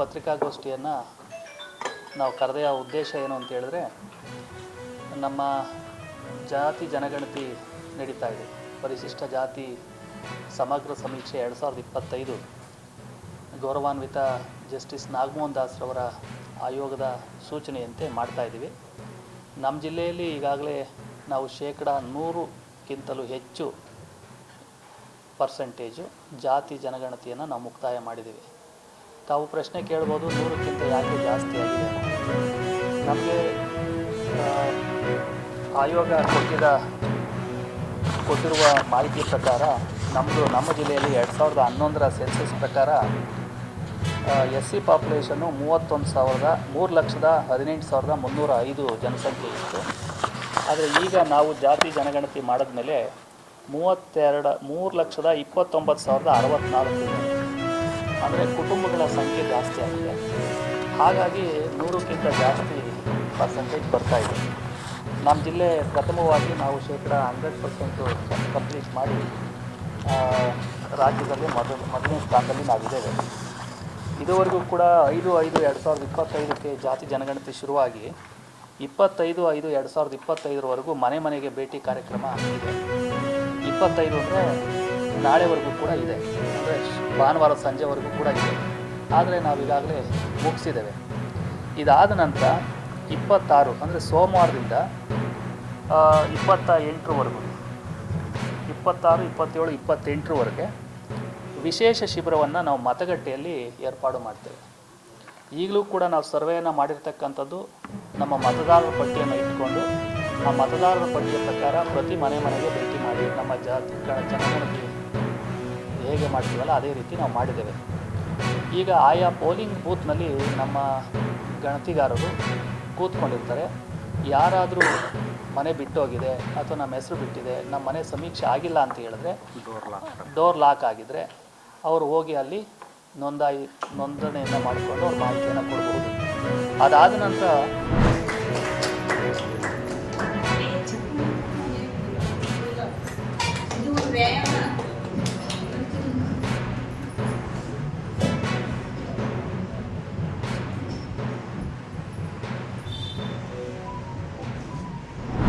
ಪತ್ರಿಕಾಗೋಷ್ಠಿಯನ್ನು ನಾವು ಕರೆದ ಉದ್ದೇಶ ಏನು ಅಂತ ಹೇಳಿದ್ರೆ, ನಮ್ಮ ಜಾತಿ ಜನಗಣತಿ ನಡೀತಾ ಇದೆ. ಪರಿಶಿಷ್ಟ ಜಾತಿ ಸಮಗ್ರ ಸಮೀಕ್ಷೆ 2025 ಗೌರವಾನ್ವಿತ ಜಸ್ಟಿಸ್ ನಾಗಮೋಹನ್ ದಾಸ್ರವರ ಆಯೋಗದ ಸೂಚನೆಯಂತೆ ಮಾಡ್ತಾಯಿದ್ದೀವಿ. ನಮ್ಮ ಜಿಲ್ಲೆಯಲ್ಲಿ ಈಗಾಗಲೇ ನಾವು 100ಕ್ಕಿಂತಲೂ ಹೆಚ್ಚು ಪರ್ಸೆಂಟೇಜು ಜಾತಿ ಜನಗಣತಿಯನ್ನು ನಾವು ಮುಕ್ತಾಯ ಮಾಡಿದ್ದೀವಿ. ತಾವು ಪ್ರಶ್ನೆ ಕೇಳ್ಬೋದು, 100ಕ್ಕಿಂತ ಯಾಕೆ ಜಾಸ್ತಿ ಆಗಿದೆ? ನಮಗೆ ಆಯೋಗ ಕೊಟ್ಟಿರುವ ಮಾಹಿತಿ ಪ್ರಕಾರ ನಮ್ಮ ಜಿಲ್ಲೆಯಲ್ಲಿ 2011ರ ಸೆನ್ಸಸ್ ಪ್ರಕಾರ SC ಪಾಪ್ಯುಲೇಷನ್ನು 3,18,305 ಜನಸಂಖ್ಯೆ ಇತ್ತು. ಆದರೆ ಈಗ ನಾವು ಜಾತಿ ಜನಗಣತಿ ಮಾಡಿದ್ಮೇಲೆ 3,29,064 ಇದೆ. ಅಂದರೆ ಕುಟುಂಬಗಳ ಸಂಖ್ಯೆ ಜಾಸ್ತಿ ಆಗಿದೆ. ಹಾಗಾಗಿ 100ಕ್ಕಿಂತ ಜಾಸ್ತಿ ಪರ್ಸೆಂಟೇಜ್ ಬರ್ತಾಯಿದೆ. ನಮ್ಮ ಜಿಲ್ಲೆ ಪ್ರಥಮವಾಗಿ ನಾವು 100% ಕಂಪ್ಲೀಟ್ ಮಾಡಿ ರಾಜ್ಯದಲ್ಲಿ ಮೊದಲನೇ ಸ್ಥಾನದಲ್ಲಿ ನಾವಿದ್ದೇವೆ. ಇದುವರೆಗೂ ಕೂಡ 5/5/2025ಕ್ಕೆ ಜಾತಿ ಜನಗಣತಿ ಶುರುವಾಗಿ 25/5/2025ವರೆಗೂ ಮನೆಗೆ ಭೇಟಿ ಕಾರ್ಯಕ್ರಮ ಇದೆ. 25 ಅಂದರೆ ನಾಳೆವರೆಗೂ ಕೂಡ ಇದೆ, ಅಂದರೆ ಭಾನುವಾರ ಸಂಜೆವರೆಗೂ ಕೂಡ ಇದೆ. ಆದರೆ ನಾವೀಗಾಗಲೇ ಮುಗಿಸಿದ್ದೇವೆ. ಇದಾದ ನಂತರ 26 ಅಂದರೆ ಸೋಮವಾರದಿಂದ 28ರವರೆಗೂ 26, 27, 28ರವರೆಗೆ ವಿಶೇಷ ಶಿಬಿರವನ್ನು ನಾವು ಮತಗಟ್ಟೆಯಲ್ಲಿ ಏರ್ಪಾಡು ಮಾಡ್ತೇವೆ. ಈಗಲೂ ಕೂಡ ನಾವು ಸರ್ವೆಯನ್ನು ಮಾಡಿರ್ತಕ್ಕಂಥದ್ದು ನಮ್ಮ ಮತದಾರರ ಪಟ್ಟಿಯನ್ನು ಇಟ್ಕೊಂಡು ಆ ಮತದಾರರ ಪಟ್ಟಿಯ ಪ್ರಕಾರ ಪ್ರತಿ ಮನೆಗೆ ಭೇಟಿ ಮಾಡಿ ನಮ್ಮ ಜಾತಿ ಜನಗಣತಿ ಹೇಗೆ ಮಾಡ್ತೀವಲ್ಲ ಅದೇ ರೀತಿ ನಾವು ಮಾಡಿದ್ದೇವೆ. ಈಗ ಆಯಾ ಪೋಲಿಂಗ್ ಬೂತ್ನಲ್ಲಿ ನಮ್ಮ ಗಣತಿಗಾರರು ಕೂತ್ಕೊಂಡಿರ್ತಾರೆ. ಯಾರಾದರೂ ಮನೆ ಬಿಟ್ಟೋಗಿದೆ ಅಥವಾ ನಮ್ಮ ಹೆಸರು ಬಿಟ್ಟಿದೆ, ನಮ್ಮ ಮನೆ ಸಮೀಕ್ಷೆ ಆಗಿಲ್ಲ ಅಂತ ಹೇಳಿದ್ರೆ, ಡೋರ್ ಲಾಕ್ ಆಗಿದ್ದರೆ ಅವರು ಹೋಗಿ ಅಲ್ಲಿ ನೋಂದಣಿಯನ್ನು ಮಾಡಿಕೊಂಡು ಅವ್ರ ಮಾಹಿತಿಯನ್ನು ಕೊಡಬಹುದು. ಅದಾದ ನಂತರ ವ್ಯಾಯಾಮ